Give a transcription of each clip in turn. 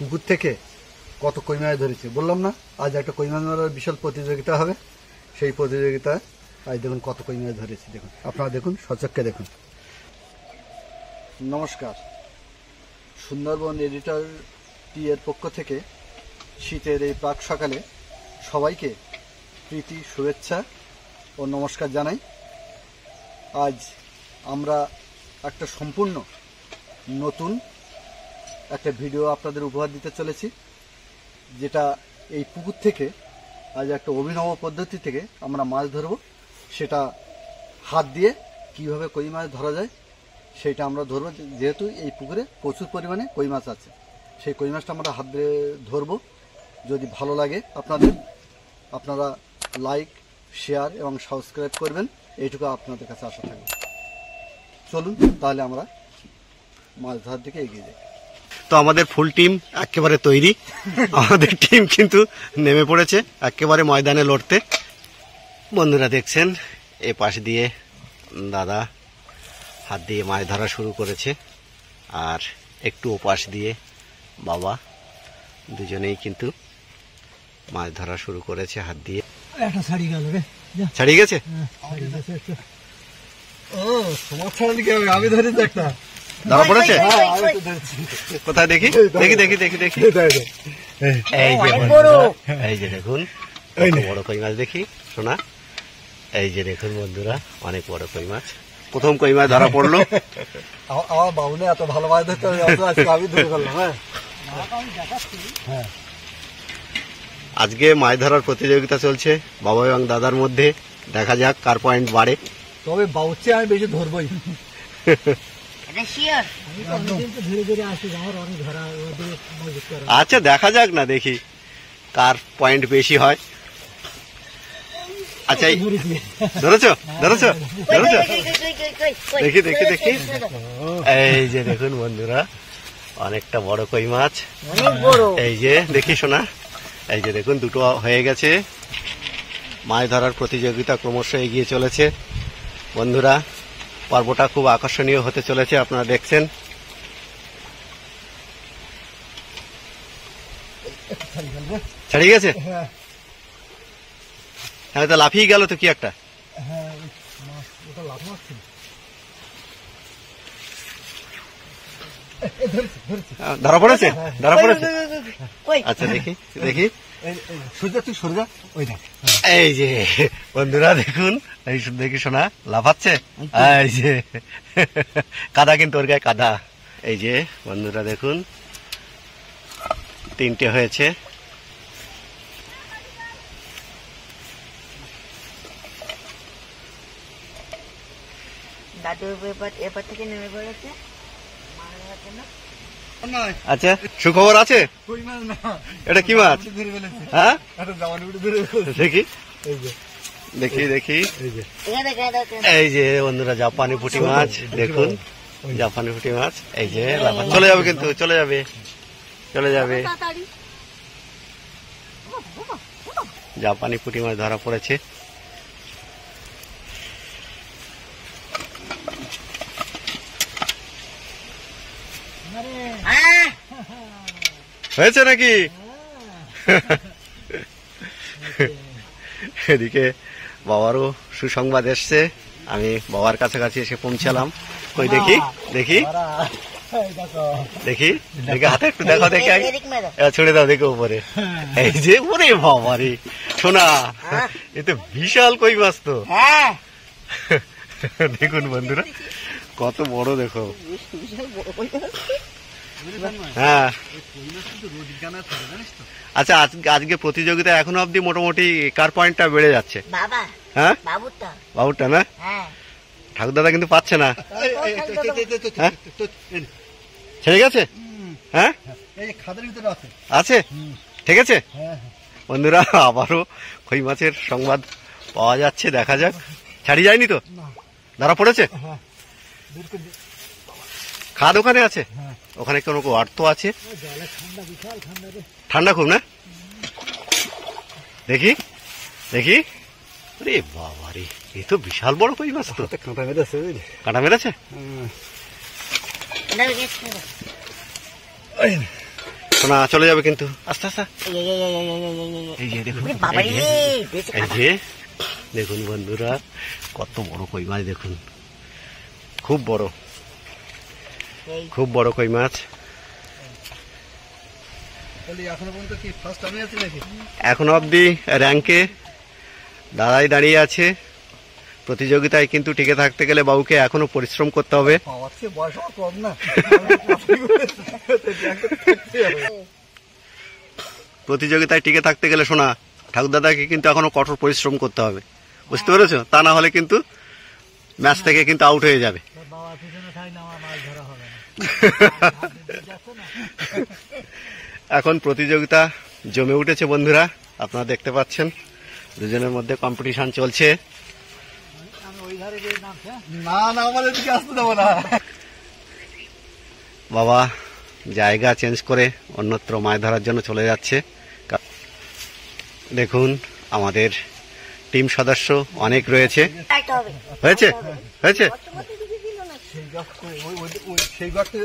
পুকুর থেকে কত কই মাছ ধরেছে। বললাম না আজ একটা কই মাছ মারার বিশাল প্রতিযোগিতা হবে। সেই প্রতিযোগিতায় আজ দেখুন কত কই মাছ ধরেছে। দেখুন, আপনারা দেখুন, সচক্ষে দেখুন। নমস্কার, সুন্দরবন এডিটর টি এর পক্ষ থেকে শীতের এই প্রাক সকালে সবাইকে প্রীতি, শুভেচ্ছা ও নমস্কার জানাই। আজ আমরা একটা সম্পূর্ণ নতুন একটা ভিডিও আপনাদের উপহার দিতে চলেছি, যেটা এই পুকুর থেকে আজ একটা অভিনব পদ্ধতি থেকে আমরা মাছ ধরব। সেটা হাত দিয়ে কিভাবে কই মাছ ধরা যায় সেটা আমরা ধরব। যেহেতু এই পুকুরে প্রচুর পরিমাণে কই মাছ আছে, সেই কই মাছটা আমরা হাত দিয়ে ধরব। যদি ভালো লাগে আপনারা লাইক, শেয়ার এবং সাবস্ক্রাইব করবেন, এইটুকু আপনাদের কাছে আশা থাকবে। চলুন তাহলে আমরা মাছ ধরার দিকে এগিয়ে যাই। তো আমাদের ফুল টিম একেবারে তৈরি। আমাদের টিম কিন্তু নেমে পড়েছে একেবারে ময়দানে লড়তে। বন্ধুরা দেখছেন, এ পাশ দিয়ে দাদা হাত দিয়ে মাছ ধরা শুরু করেছে, আর একটু ওপাশ দিয়ে বাবা, দুজনেই কিন্তু মাছ ধরা শুরু করেছে হাত দিয়ে। একটা ছাড়িয়ে গেল রে, ছাড়িয়ে গেছে। ও তোমার ছাড়ালি কি আমি ধরেছি একটা ধরা পড়েছে। কোথায় দেখি দেখি দেখি দেখি দেখি এই যে বন্ধুরা, এই যে দেখুন কত বড় কই মাছ দেখি শোনা। এই যে দেখুন বন্ধুরা, অনেক বড় কই মাছ। প্রথম কই মাছ ধরা পড়লো। আমার বাবুনে এত ভালো মাছ ধরতে আমি ধরে ফেললাম। হ্যাঁ, আজকে মাছ ধরার প্রতিযোগিতা চলছে বাবা এবং দাদার মধ্যে। দেখা যাক কার পয়েন্ট বাড়ে। তবে বাবুর চেয়ে আমি বেশি ধরবই। আচ্ছা দেখা যাক না, দেখি কার পয়েন্ট বেশি হয়। আচ্ছা ধরেছো ধরেছো ধরেছো, দেখি দেখি দেখি। এই যে দেখুন বন্ধুরা, অনেকটা বড় কই মাছ। এই যে দেখি শোনা, এই যে দেখুন দুটো হয়ে গেছে। মাছ ধরার প্রতিযোগিতা ক্রমশ এগিয়ে চলেছে বন্ধুরা। পর্বটা খুব আকর্ষণীয় হতে চলেছে, আপনারা দেখছেন। ছাড়িয়ে গেছে। হ্যাঁ, তো লাফিয়ে গেল তো কি একটা। ধরা পড়েছে, ধরা পড়েছে। আচ্ছা দেখি দেখি। এই যে বন্ধুরা দেখুন, এই দেখি শোনা লাফাচ্ছে। এই যে কাদা, কিন্তু ওর গায়ে কাদা। এই যে বন্ধুরা দেখুন, তিনটে হয়েছে। দাদু এবার থেকে নেমে পড়েছে। আচ্ছা, সুখবর আছে। এটা কি মাছ? হ্যাঁ দেখি দেখি দেখি। এই যে বন্ধুরা, জাপানি পুঁটি মাছ দেখুন, জাপানি পুঁটি মাছ। এই যে চলে যাবে, কিন্তু চলে যাবে, চলে যাবে। জাপানি পুঁটি মাছ ধরা পড়েছে। হয়েছে নাকি? এদিকে বাবারও সুসংবাদ এসছে। আমি বাবার কাছাকাছি এসে পৌঁছালাম। কই দেখি দেখি দেখি দেখি, হাতে একটু দেখো দেখি, ছুড়ে দাও দেখো উপরে। এই যে ওরে বাবারে শোনা, এ তো বিশাল কই মাছ তো। দেখুন বন্ধুরা কত বড়, দেখো। হ্যাঁ, আচ্ছা আজকে প্রতিযোগিতা এখনো অব্দি মোটামুটি কার পয়েন্টটা বেড়ে যাচ্ছে? হ্যাঁ, বাবুরটা না? ঠাকুর দাদা কিন্তু পাচ্ছে না। ছেড়ে গেছে। হ্যাঁ আছে, ঠিক আছে বন্ধুরা। আবারও কই মাছের সংবাদ পাওয়া যাচ্ছে, দেখা যাক। ছাড়িয়ে যায়নি তো? ধরা পড়েছে। খাদ ওখানে আছে, ওখানে কোনো গর্ত আছে। ঠান্ডা খুব না? দেখি দেখি। আরে বাবা রে, এ তো বিশাল বড় কই মাছ তো। কাঁটা মেরেছে, কাঁটা মেরেছে। শোনা চলে যাবে কিন্তু আস্তে আস্তে। এই যে দেখুন, বাবা এই রে, যে, বেশি এই যে দেখুন বন্ধুরা, কত বড় কই মাছ দেখুন, খুব বড়, খুব বড় কই মাছ। এখনো পর্যন্ত কি ফার্স্ট আমি আছি নাকি? এখনো অবধি র্যাঙ্কে দাদাই দাঁড়িয়ে আছে। প্রতিযোগিতায় কিন্তু টিকে থাকতে গেলে বাবুকে এখনো পরিশ্রম করতে হবে। আমার চেয়ে বয়স আমার কম না। প্রতিযোগিতায় টিকে থাকতে গেলে শোনা ঠাকুরদাদাকে কিন্তু এখনো কঠোর পরিশ্রম করতে হবে, বুঝতে পেরেছো? তা না হলে কিন্তু ম্যাচ থেকে কিন্তু আউট হয়ে যাবে। এখন প্রতিযোগিতা জমে উঠেছে বন্ধুরা, আপনারা দেখতে পাচ্ছেন দুজনের মধ্যে কম্পিটিশন চলছে। না না, আমার এদিকে আসতে দেবো না। বাবা জায়গা চেঞ্জ করে অন্যত্র মাছ ধরার জন্য চলে যাচ্ছে। দেখুন আমাদের টিম সদস্য অনেক রয়েছে। হয়েছে হয়েছে সেই ঘরটা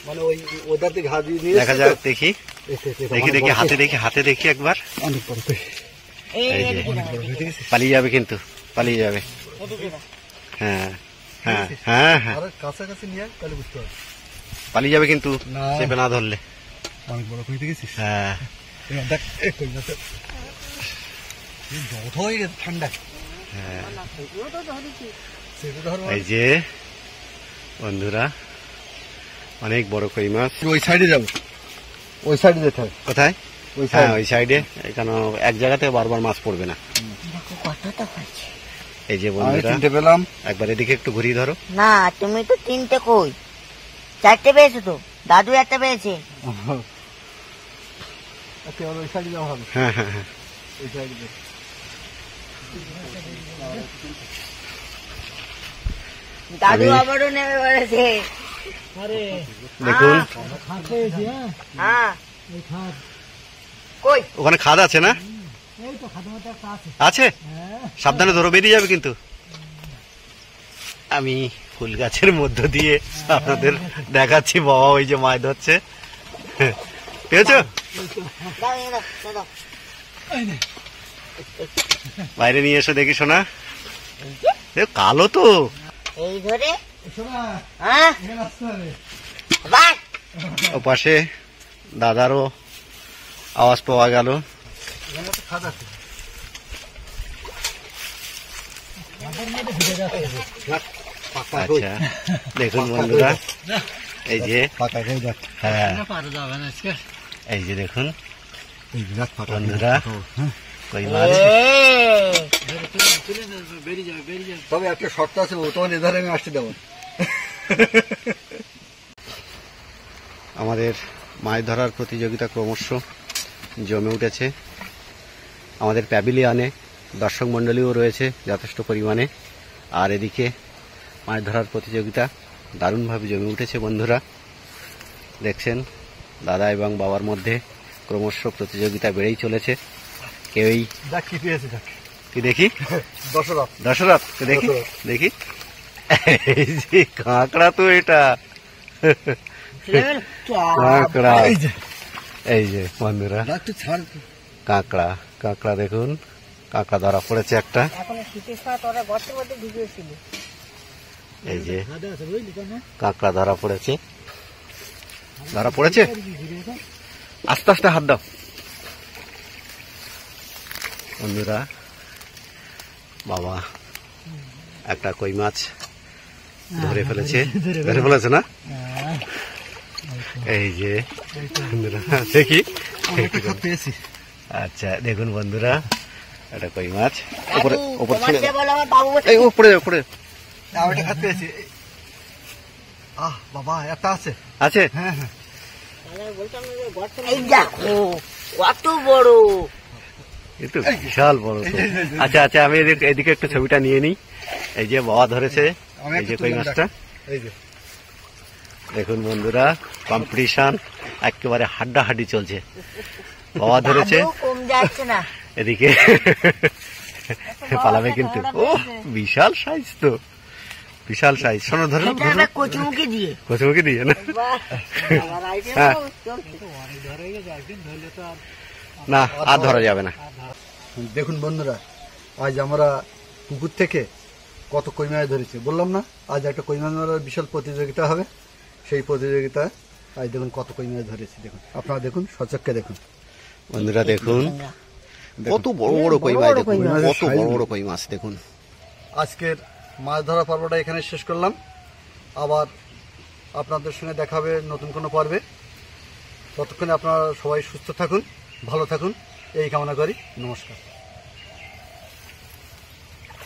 মানে ওই ওদের দিকে হাত দিয়ে দেখা যাক, দেখি দেখি দেখি হাতে দেখি, হাতে দেখি একবার। অনেক বড়। এই যে পালিয়ে যাবে কিন্তু, পালিয়ে যাবে। হ্যাঁ হ্যাঁ হ্যাঁ হ্যাঁ, আর কাছাকাছি নিয়ে তাহলে বুঝতে হবে। পালিয়ে যাবে কিন্তু না। চেপে না ধরলে। অনেক বড় কই দেখেছিস? হ্যাঁ দেখ এই কই আছে, জট হয়ে গেছে ঠান্ডা। হ্যাঁ, সেটা ধর। এই যে বন্ধুরা অনেক বড় কই মাছ। ওই সাইডে যাবো, ওই সাইডে যেতে হবে। কোথায়? ওই হ্যাঁ সাইডে। ওই সাইডে, এখানে এক জায়গাতে বারবার মাছ পড়বে না। কতটা পাচ্ছি এই যে আমি বন্ধুরা তিনটে পেলাম। একবার এদিকে একটু ঘুরিয়ে ধরো। না, তুমি তো 3টে কই, 4টে পেয়েছো তো, দাদু 1টা পেয়েছে। আচ্ছা, ওই সাইডে যাওয়া হবে। হ্যাঁ হ্যাঁ হ্যাঁ, ওই সাইডে দাদু আমি- আবারও নেমে পড়েছে। দেখুন হ্যাঁ, কই ওখানে খাদ আছে না? আছে, সাবধানে ধরো, বেরিয়ে যাবে কিন্তু। আমি ফুল গাছের মধ্য দিয়ে আপনাদের দেখাচ্ছি বাবা ওই যে মাছ ধরছে, ঠিক আছে? দাও, দাও, দাও, দাও। বাইরে নিয়ে এসে দেখি শোনা, এ কালো তো। এই ধরে শোনা, হ্যাঁ এখানে আসতে হবে। বাস ও পাশে দাদারও আওয়াজ পাওয়া গেল। এখানে একটা খাদ আছে। আচ্ছা দেখুন বন্ধুরা, এই যে ফাঁকা হয়ে যাক। হ্যাঁ এই যে দেখুন এই বিরাট ফাঁকা বন্ধুরা, হ্যাঁ। কই মাছ। তবে একটা শর্ত আছে, ও তোমার এধারে আমি আসতে দেবো। আমাদের মাছ ধরার প্রতিযোগিতা ক্রমশ জমে উঠেছে। আমাদের প্যাভিলিয়নে দর্শক মণ্ডলীও রয়েছে যথেষ্ট পরিমাণে। আর এদিকে মাছ ধরার প্রতিযোগিতা দারুণভাবে জমে উঠেছে বন্ধুরা। দেখছেন দাদা এবং বাবার মধ্যে ক্রমশ প্রতিযোগিতা বেড়েই চলেছে। কেউই দেখ কি পেয়েছে, দেখ কি দেখি, দশরথ। দশরথ দেখি দেখি, এই যে কাঁকড়া তো, এটা কাঁকড়া। এই যে এই যে বন্ধুরা একটু ছাড়। কাঁকড়া, কাঁকড়া দেখুন, কাঁকড়া ধরা পড়েছে একটা। এখন শীতের সময় তোরা গর্তের মধ্যে ঢুকিয়েছিলি। এই যে কাঁকড়া ধরা পড়েছে, ধরা পড়েছে। আস্তে আস্তে হাত দাও বন্ধুরা। বাবা একটা কই মাছ ধরে ফেলেছে, ধরে ফেলেছে না? এই যে বন্ধুরা দেখি, পেয়েছি। আচ্ছা দেখুন বন্ধুরা, একটা কই মাছ উপরে উপরে তোমার ছেড়ে যে দাও। বলো আমার বাবু বলে। এই উপরে যাও, উপরে আর একটা খাদ পেয়েছি। আহ বাবা, একটা আছে। আছে। হ্যাঁ হ্যাঁ, এই দেখো কত বড়। কিন্তু বিশাল বড় তো। আচ্ছা আচ্ছা, আমি এদিকে একটু ছবিটা নিয়ে নিই। এই যে বাবা ধরেছে, আমি এই যে একটু কই তুলে মাছটা এই যে দেখুন বন্ধুরা, কম্পিটিশন একেবারে হাড্ডাহাড্ডি চলছে। বাবা ধরেছে, দাদু কম যাচ্ছে না। এদিকে পালাবে কিন্তু। ও বিশাল সাইজ তো, বিশাল সাইজ। শোনো ধরো এটা একটা কচুমুখি দিয়ে কচুমুখি দিয়ে না, বাহ, আমার idea হ্যাঁ। তো চলছে। না আর ধরা যাবে না। দেখুন বন্ধুরা, আজ আমরা পুকুর থেকে কত কই মাছ ধরেছি। বললাম না আজ একটা কই মাছ মারার বিশাল প্রতিযোগিতা হবে। সেই প্রতিযোগিতা আজ দেখুন কত কই মাছ ধরেছি। দেখুন আপনারা দেখুন, সচক্ষে দেখুন। বন্ধুরা দেখুন কত বড় বড় কই মাছ, দেখুন কত বড় বড় কই মাছ দেখুন। আজকের মাছ ধরা পর্বটা এখানে শেষ করলাম। আবার আপনাদের সঙ্গে দেখা হবে নতুন কোনো পর্বে। ততক্ষণে আপনারা সবাই সুস্থ থাকুন, ভালো থাকুন, এই কামনা করি। নমস্কার।